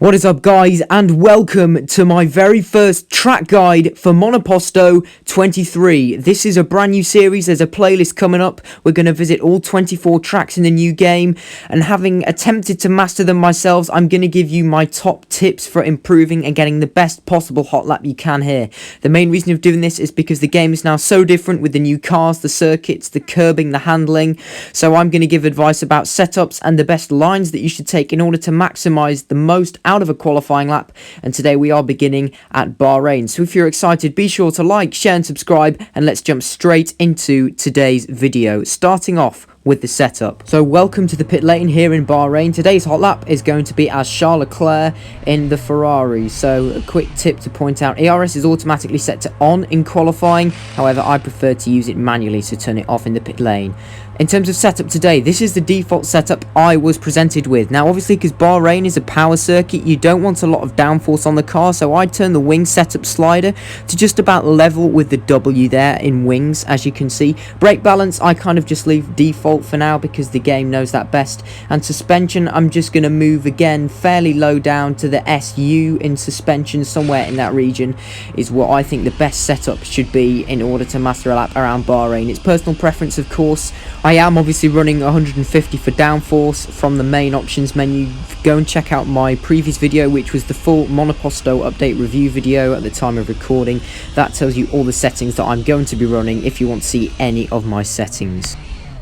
What is up, guys, and welcome to my very first track guide for Monoposto 23. This is a brand new series. There's a playlist coming up. We're going to visit all 24 tracks in the new game, and having attempted to master them myself, I'm going to give you my top tips for improving and getting the best possible Hotlap you can here. The main reason of doing this is because the game is now so different with the new cars, the circuits, the curbing, the handling. So I'm going to give advice about setups and the best lines that you should take in order to maximize the most out of a qualifying lap. And today we are beginning at Bahrain. So if you're excited, be sure to like, share and subscribe, and let's jump straight into today's video, starting off with the setup. So welcome to the pit lane here in Bahrain. Today's hot lap is going to be as Charles Leclerc in the Ferrari. So a quick tip to point out, ERS is automatically set to on in qualifying. However, I prefer to use it manually, so turn it off in the pit lane. In terms of setup today, this is the default setup I was presented with. Now obviously, because Bahrain is a power circuit, you don't want a lot of downforce on the car, so I turn the wing setup slider to just about level with the W there in wings, as you can see. Brake balance, I kind of just leave default for now because the game knows that best. And suspension, I'm just going to move again fairly low down to the SU in suspension. Somewhere in that region is what I think the best setup should be in order to master a lap around Bahrain. It's personal preference, of course. I am obviously running 150 for downforce from the main options menu. Go and check out my previous video, which was the full Monoposto update review video at the time of recording. That tells you all the settings that I'm going to be running if you want to see any of my settings.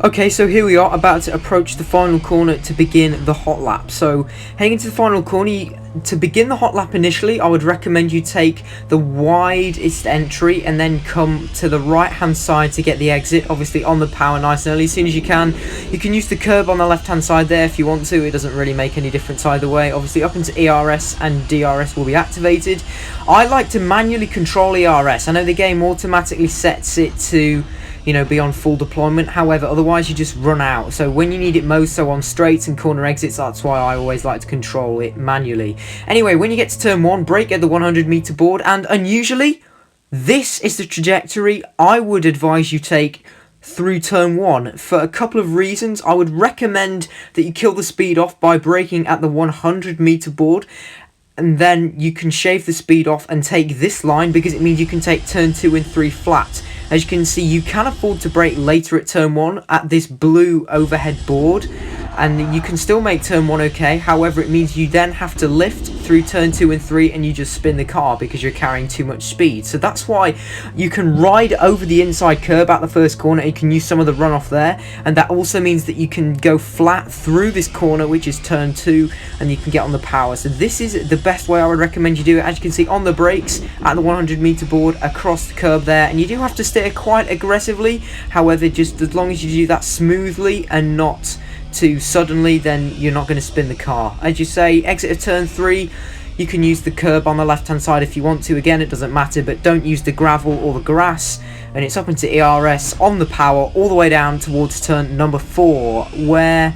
Okay, so here we are about to approach the final corner to begin the hot lap. So heading into the final corner, to begin the hot lap initially, I would recommend you take the widest entry and then come to the right hand side to get the exit, obviously on the power nice and early as soon as you can. You can use the curb on the left hand side there if you want to. It doesn't really make any difference either way. Obviously up into ERS and DRS will be activated. I like to manually control ERS. I know the game automatically sets it to, you know, be on full deployment. However, otherwise you just run out. So when you need it most, so on straights and corner exits, that's why I always like to control it manually. Anyway, when you get to turn 1, brake at the 100-meter board, and unusually, this is the trajectory I would advise you take through turn 1 for a couple of reasons. I would recommend that you kill the speed off by braking at the 100-meter board, and then you can shave the speed off and take this line because it means you can take turn 2 and 3 flat. As you can see, you can afford to brake later at turn 1 at this blue overhead board, and you can still make turn 1 okay. However, it means you then have to lift through turn 2 and 3 and you just spin the car because you're carrying too much speed. So that's why you can ride over the inside curb at the first corner. You can use some of the runoff there, and that also means that you can go flat through this corner, which is turn 2, and you can get on the power. So this is the best way I would recommend you do it. As you can see, on the brakes at the 100-meter board across the curb there, and you do have to steer quite aggressively. However, just as long as you do that smoothly and not too suddenly, then you're not going to spin the car. As you say, exit of turn 3, you can use the curb on the left hand side if you want to. Again, it doesn't matter, but don't use the gravel or the grass. And it's up into ERS on the power all the way down towards turn number 4, where,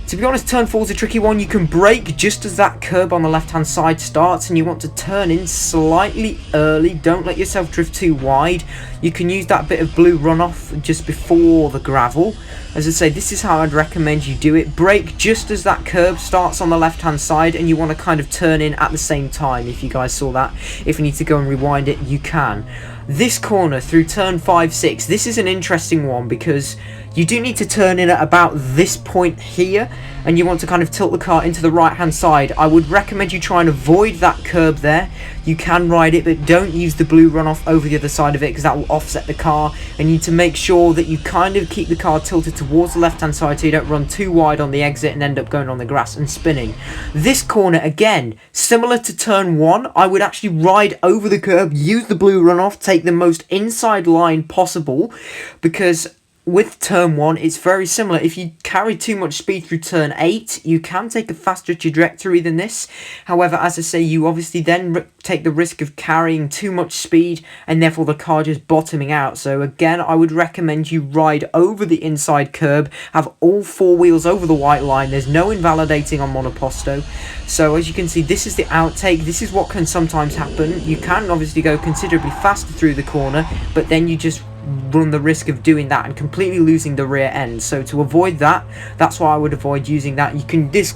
to be honest, turn 4 is a tricky one. You can brake just as that curb on the left hand side starts, and you want to turn in slightly early. Don't let yourself drift too wide. You can use that bit of blue runoff just before the gravel. As I say, this is how I'd recommend you do it. Brake just as that curb starts on the left hand side, and you want to kind of turn in at the same time. If you guys saw that, if you need to go and rewind it, you can. This corner through turn 5, 6, this is an interesting one because you do need to turn in at about this point here, and you want to kind of tilt the car into the right hand side. I would recommend you try and avoid that curb there. You can ride it, but don't use the blue runoff over the other side of it because that will offset the car, and you need to make sure that you kind of keep the car tilted towards the left hand side so you don't run too wide on the exit and end up going on the grass and spinning. This corner, again, similar to turn 1, I would actually ride over the curb, use the blue runoff, take the most inside line possible, because with turn 1, it's very similar. If you carry too much speed through turn 8, you can take a faster trajectory than this. However, as I say, you obviously then take the risk of carrying too much speed and therefore the car just bottoming out. So again, I would recommend you ride over the inside curb, have all 4 wheels over the white line. There's no invalidating on Monoposto. So as you can see, this is the outtake. This is what can sometimes happen. You can obviously go considerably faster through the corner, but then you just run the risk of doing that and completely losing the rear end. So to avoid that, that's why I would avoid using that. You can this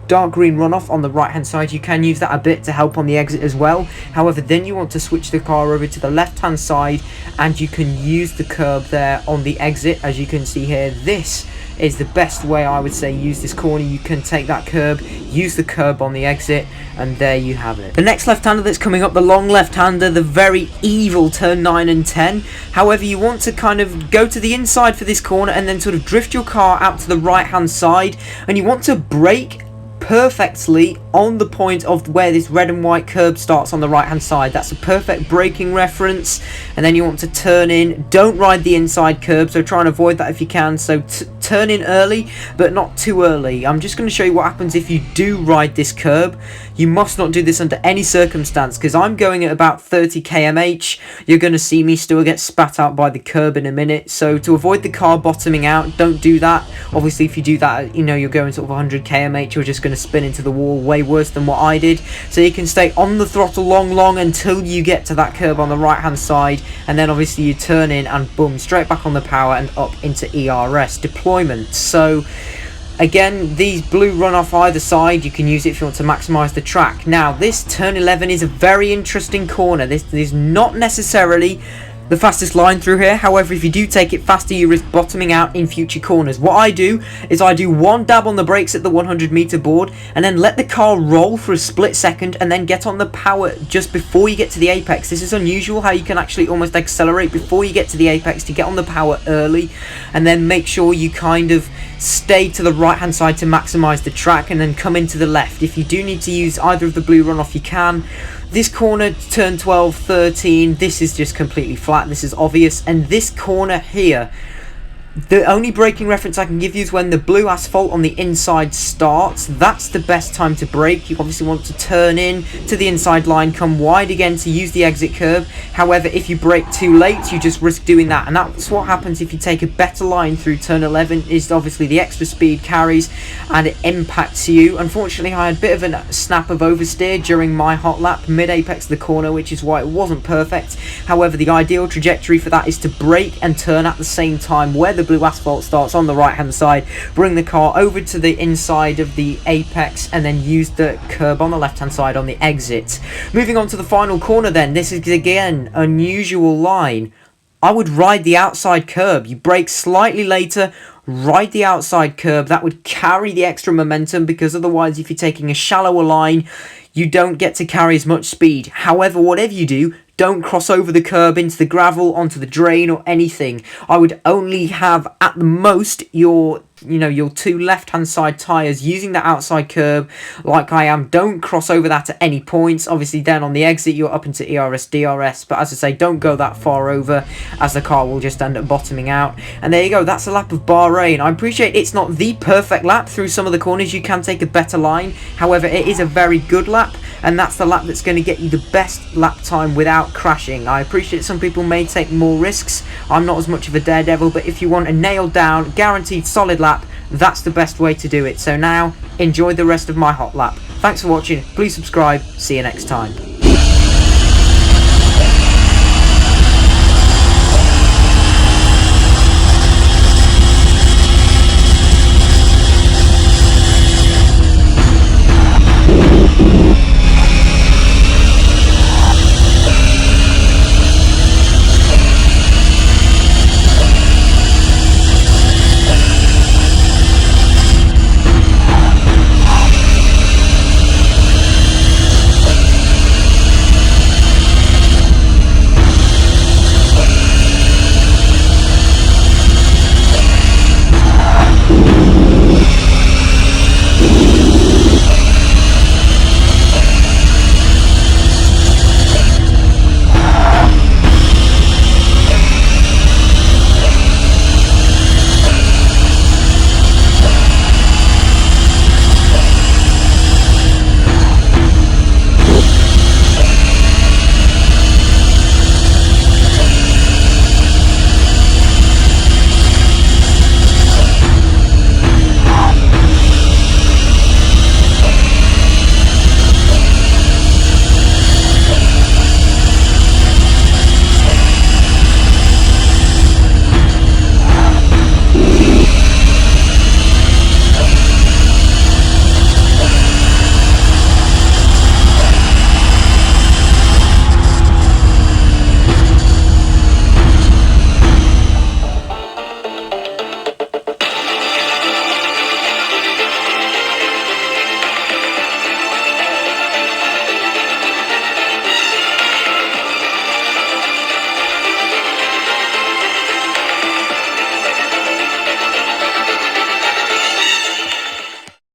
dark green runoff on the right hand side, you can use that a bit to help on the exit as well. However, then you want to switch the car over to the left hand side, and you can use the curb there on the exit. As you can see here, this is the best way I would say use this corner. You can take that curb, use the curb on the exit, and there you have it. The next left-hander that's coming up, the long left-hander, the very evil turn 9 and 10. However, you want to kind of go to the inside for this corner and then sort of drift your car out to the right hand side, and you want to brake perfectly on the point of where this red and white curb starts on the right hand side. That's a perfect braking reference. And then you want to turn in. Don't ride the inside curb, so try and avoid that if you can. So turn in early, but not too early. I'm just going to show you what happens if you do ride this curb. You must not do this under any circumstance, because I'm going at about 30 km/h. You're going to see me still get spat out by the curb in a minute. So to avoid the car bottoming out, don't do that. Obviously, if you do that, you know, you're going sort of 100 km/h, you're just going to spin into the wall, way worse than what I did. So you can stay on the throttle long until you get to that curb on the right hand side, and then obviously you turn in and boom, straight back on the power and up into ERS deployment. So again, these blue run off either side. You can use it if you want to maximize the track. Now this turn 11 is a very interesting corner. This is not necessarily the fastest line through here. However, if you do take it faster, you risk bottoming out in future corners. What I do is I do one dab on the brakes at the 100-meter board, and then let the car roll for a split second, and then get on the power just before you get to the apex. This is unusual how you can actually almost accelerate before you get to the apex to get on the power early, and then make sure you kind of stay to the right hand side to maximize the track, and then come into the left. If you do need to use either of the blue runoff, you can. This corner, turn 12, 13, this is just completely flat. This is obvious. And this corner here, the only braking reference I can give you is when the blue asphalt on the inside starts. That's the best time to brake. You obviously want to turn in to the inside line, come wide again to use the exit curb. However, if you brake too late, you just risk doing that. And that's what happens if you take a better line through turn 11, is obviously the extra speed carries and it impacts you. Unfortunately, I had a bit of a snap of oversteer during my hot lap mid-apex of the corner, which is why it wasn't perfect. However, the ideal trajectory for that is to brake and turn at the same time where the blue asphalt starts on the right hand side, bring the car over to the inside of the apex, and then use the curb on the left hand side on the exit. Moving on to the final corner then, this is again unusual line. I would ride the outside curb. You brake slightly later, ride the outside curb. That would carry the extra momentum, because otherwise if you're taking a shallower line, you don't get to carry as much speed. However, whatever you do, don't cross over the curb into the gravel, onto the drain or anything. I would only have at the most your two left-hand side tyres using the outside curb like I am. Don't cross over that at any points. Obviously then on the exit you're up into ERS, DRS, but as I say, don't go that far over, as the car will just end up bottoming out. And there you go, that's a lap of Bahrain. I appreciate it's not the perfect lap. Through some of the corners you can take a better line. However, it is a very good lap, and that's the lap that's going to get you the best lap time without crashing. I appreciate some people may take more risks. I'm not as much of a daredevil, but if you want a nailed down, guaranteed solid lap, that's the best way to do it. So now, enjoy the rest of my hot lap. Thanks for watching, please subscribe, see you next time.